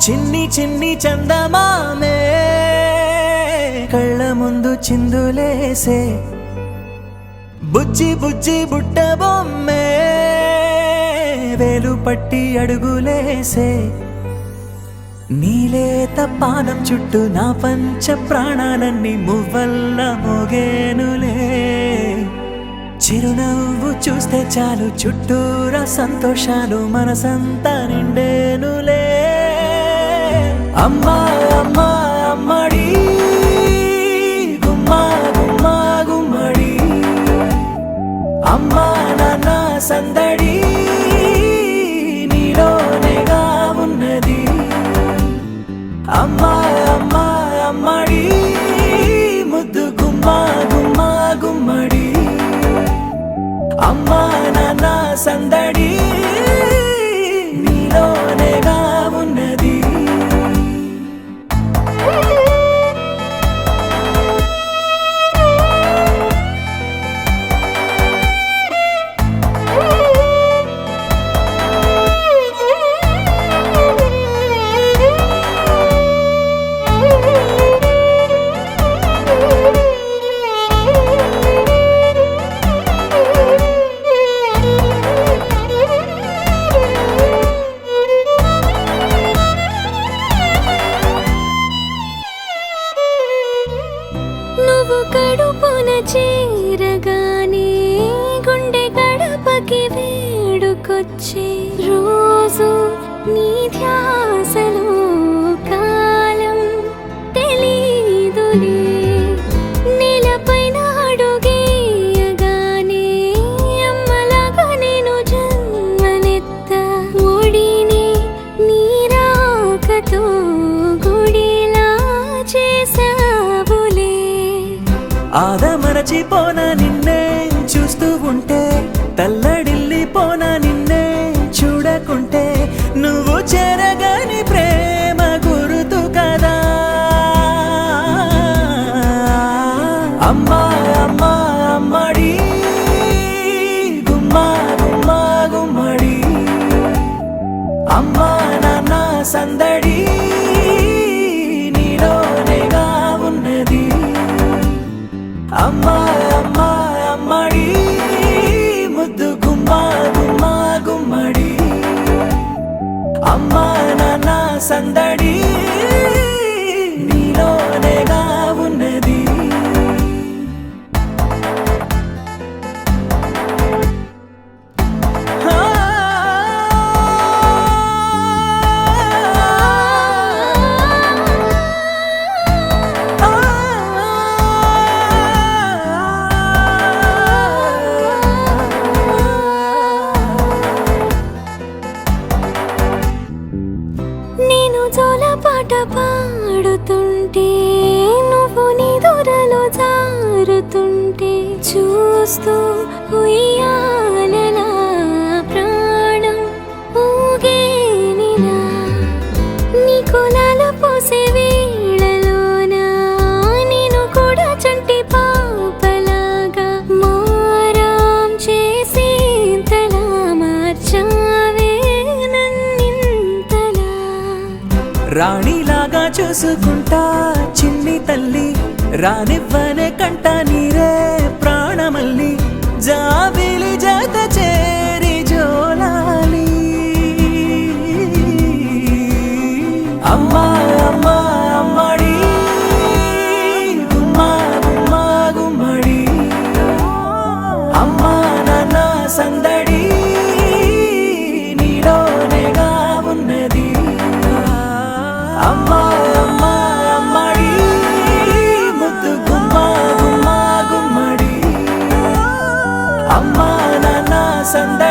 చిన్ని చిన్ని చందమామే కళ్ళ ముందు చిందులేసే బుజ్జి బుజ్జి బుట్ట బొమ్మే వేలు పట్టి అడుగులేసే నీలేత పానం చుట్టూ నా పంచ ప్రాణాలన్నీ మువ్వల్ల మోగేనులే చిరునవ్వు చూస్తే చాలు చుట్టూరా సంతోషాలు మనసంతా నిండేనులే అమ్మా అమ్మా అమ్మడి గుమ్మా గుమ్మా గుమ్మడి అమ్మా నాన్న సందడి నీలోనేగా ఉన్నది అమ్మా అమ్మా అమ్మడి ముద్దు గుమ్మా గుమ్మా గుమ్మడి అమ్మా నాన్న సందడి నీలోనేగా ఉన్నది కడుపున చేరగానే గుండె గడపకి వేడుకొచ్చే రోజు నీ ధ్యాసలో కాలం తెలీదులే నేలపైన అడుగేయగానే అమ్మలాగా నేను జన్మనెత్త ఒడిని నీ రాకతో గుడిలా చేసావులే ఆదమరచిపోనా నిన్నే చూస్తూ ఉంటే తల్లడిల్లిపోనా నిన్నే చూడకుంటే నువ్వు చెరగని ప్రేమ గురుతు కదా అమ్మా అమ్మా అమ్మడి గుమ్మా గుమ్మా గుమ్మడి అమ్మా నాన్న సందడి నీలోనేగా ఉన్నది అమ్మా అమ్మా అమ్మడి ముద్దు గుమ్మా గుమ్మా గుమ్మడి అమ్మా నాన్న సందడి నీలోనేగా ఉన్నది పాట పాడుతుంటే నువ్వు నీ దూరలో జారుతుంటే చూస్తూ ఉయ్యాలలా ప్రాణం ఊగేనిలా నీ కులాల పోసే వేళలోనా నేను కూడా చంటి పాపలాగా మారాం చేసేంతలా మార్చావే నన్నింతలా రాణిలాగా చూసుకుంటా చిన్ని తల్లి రానివ్వనే కంట నీరే ప్రాణమల్లి జాబిలి జత చేరి జోలాలి అమ్మా అమ్మా అమ్మడి గుమ్మా గుమ్మా గుమ్మడి అమ్మా నాన్న సందడి నీలోనేగా ఉన్నది అమ్మా అమ్మా అమ్మడి ముద్దు గుమ్మా గుమ్మా గుమ్మడి అమ్మా నాన్న సందడి